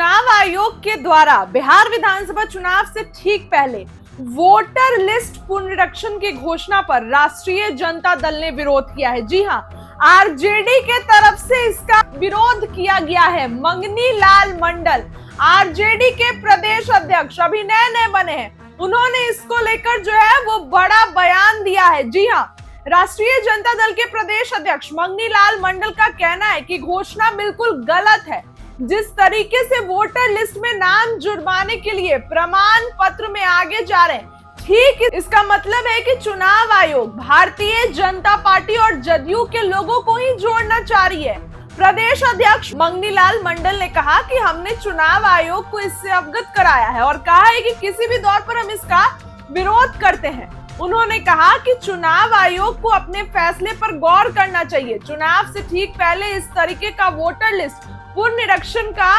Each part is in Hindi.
चुनाव आयोग के द्वारा बिहार विधानसभा चुनाव से ठीक पहले वोटर लिस्ट पुनरीक्षण की घोषणा पर राष्ट्रीय जनता दल ने विरोध किया है। जी हां, आरजेडी के तरफ से इसका विरोध किया गया है। मंगनी लाल मंडल आरजेडी के प्रदेश अध्यक्ष अभी नए बने हैं, उन्होंने इसको लेकर जो है वो बड़ा बयान दिया है। जी हां, राष्ट्रीय जनता दल के प्रदेश अध्यक्ष मंगनी लाल मंडल का कहना है कि घोषणा बिल्कुल गलत है। जिस तरीके से वोटर लिस्ट में नाम जुड़वाने के लिए प्रमाण पत्र में आगे जा रहे हैं, ठीक इसका मतलब है कि चुनाव आयोग भारतीय जनता पार्टी और जदयू के लोगों को ही जोड़ना चाह रही है। प्रदेश अध्यक्ष मंगनी लाल मंडल ने कहा कि हमने चुनाव आयोग को इससे अवगत कराया है और कहा है कि किसी भी दौर पर हम इसका विरोध करते हैं। उन्होंने कहा कि चुनाव आयोग को अपने फैसले पर गौर करना चाहिए। चुनाव से ठीक पहले इस तरीके का वोटर लिस्ट पुनरीक्षण का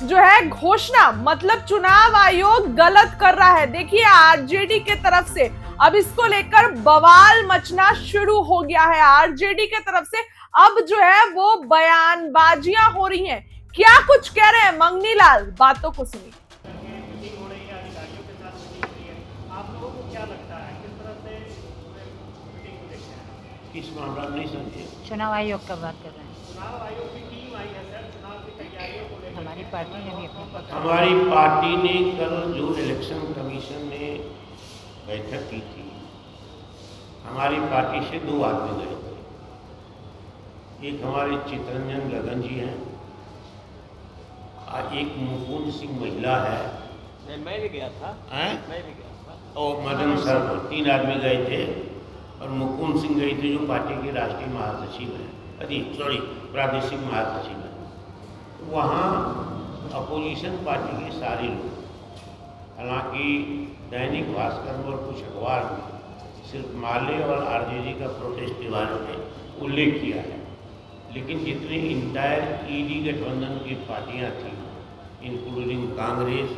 जो है घोषणा, मतलब चुनाव आयोग गलत कर रहा है। देखिए, आरजेडी के तरफ से अब इसको लेकर बवाल मचना शुरू हो गया है। आरजेडी के तरफ से अब जो है वो बयानबाजियां हो रही हैं। क्या कुछ कह रहे हैं मंगनी लाल, बातों को सुनिए। किस मामला नहीं समझे? चुनाव आयोग का बात कर रहे हैं। चुनाव आयोग की टीम आई है सर, चुनाव की तैयारियों को लेकर। हमारी पार्टी ने भी अपनी हमारी पार्टी ने कल जो इलेक्शन कमीशन ने बैठक की थी, हमारी पार्टी से 2 आदमी गए थे। एक हमारे चितरंजन गगन जी हैं और एक मुकुंद सिंह महिला है। मैं भी गया था। मैं भी गया था। और मदन शर्मा, 3 आदमी गए थे। और मुकुंद सिंह गए थे जो पार्टी के राष्ट्रीय महासचिव हैं, प्रादेशिक महासचिव हैं। वहाँ अपोजिशन पार्टी के सारे लोग, हालांकि दैनिक भास्कर और कुछ अखबार में सिर्फ माले और आरजेडी का प्रोटेस्ट के बारे में उल्लेख किया है, लेकिन जितने इंटायर ईडी गठबंधन की पार्टियाँ थीं, इंक्लूडिंग कांग्रेस,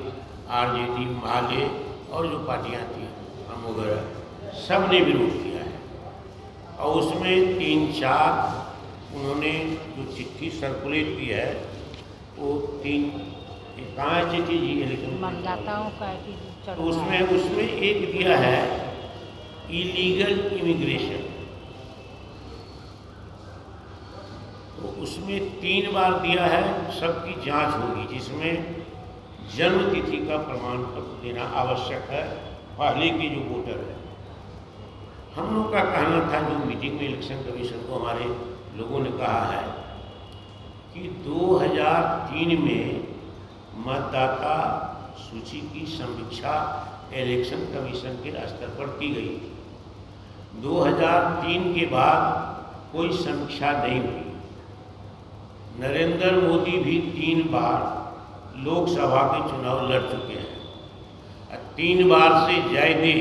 आरजेडी, माले और जो पार्टियाँ थीं हम वगैरह, सब ने विरोध किया है। और उसमें 3-4 उन्होंने जो चिट्ठी सर्कुलेट की है वो 3 कहाँ चिट्ठी जी इलेक्शन मतदाताओं का तो उसमें एक दिया है इलीगल इमिग्रेशन। तो उसमें 3 बार दिया है सबकी जांच होगी, जिसमें जन्म तिथि का प्रमाण पत्र देना आवश्यक है पहले के जो वोटर है। हम लोग का कहना था, जो मीटिंग में इलेक्शन कमीशन को हमारे लोगों ने कहा है कि 2003 में मतदाता सूची की समीक्षा इलेक्शन कमीशन के स्तर पर की गई थी। 2003 के बाद कोई समीक्षा नहीं हुई। नरेंद्र मोदी भी 3 बार लोकसभा के चुनाव लड़ चुके हैं। 3 बार से ज़्यादा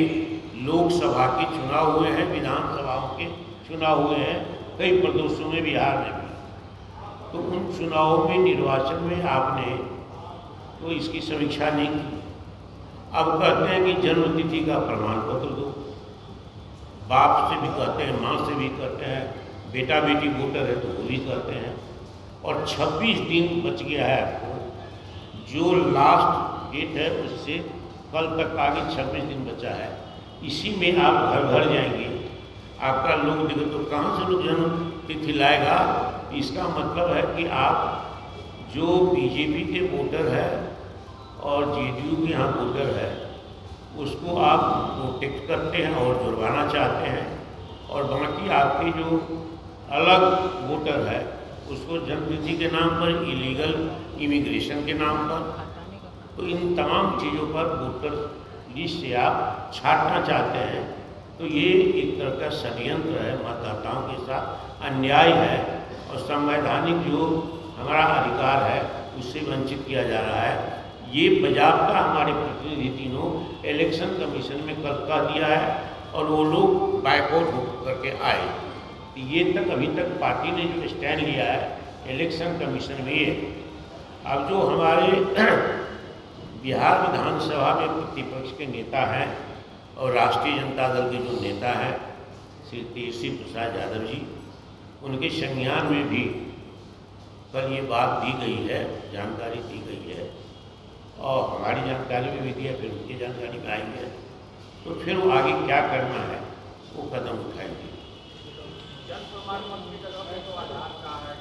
लोकसभा के चुनाव हुए हैं, विधानसभाओं के चुनाव हुए हैं, कई प्रदेशों में, बिहार में भी। तो उन चुनावों में, निर्वाचन में आपने तो इसकी समीक्षा नहीं की। अब कहते हैं कि जन्मतिथि का प्रमाण पत्र दो। बाप से भी कहते हैं, माँ से भी कहते हैं, बेटा बेटी वोटर है तो वो भी कहते हैं। और 26 दिन बच गया है आपको, जो लास्ट डेट है उससे कल तक आगे 26 दिन बचा है। इसी में आप घर घर जाएंगे, आपका लोग देखे तो कहाँ से लोग जन्म तिथि लाएगा। इसका मतलब है कि आप जो बीजेपी के वोटर है और जेडीयू के यहाँ वोटर है, उसको आप प्रोटेक्ट करते हैं और जुर्माना चाहते हैं, और बाकी आपके जो अलग वोटर है उसको जन्मतिथि के नाम पर, इलीगल इमिग्रेशन के नाम पर, तो इन तमाम चीज़ों पर वोटर लिस्ट से आप छाटना चाहते हैं। तो ये एक तरह का षड्यंत्र है, मतदाताओं के साथ अन्याय है और संवैधानिक जो हमारा अधिकार है उससे वंचित किया जा रहा है। ये बजाबता हमारे प्रतिनिधि तीनों इलेक्शन कमीशन में कल कह दिया है और वो लोग बायकॉट करके आए। ये तक अभी तक पार्टी ने जो स्टैंड लिया है इलेक्शन कमीशन में, ये अब जो हमारे बिहार विधानसभा में प्रतिपक्ष के नेता हैं और राष्ट्रीय जनता दल के जो नेता हैं श्री तेजस्वी प्रसाद यादव जी, उनके संज्ञान में भी कल ये बात दी गई है, जानकारी दी गई है और हमारी जानकारी में भी दी है, फिर उनकी जानकारी में आई है, तो फिर वो आगे क्या करना है वो कदम उठाएंगे।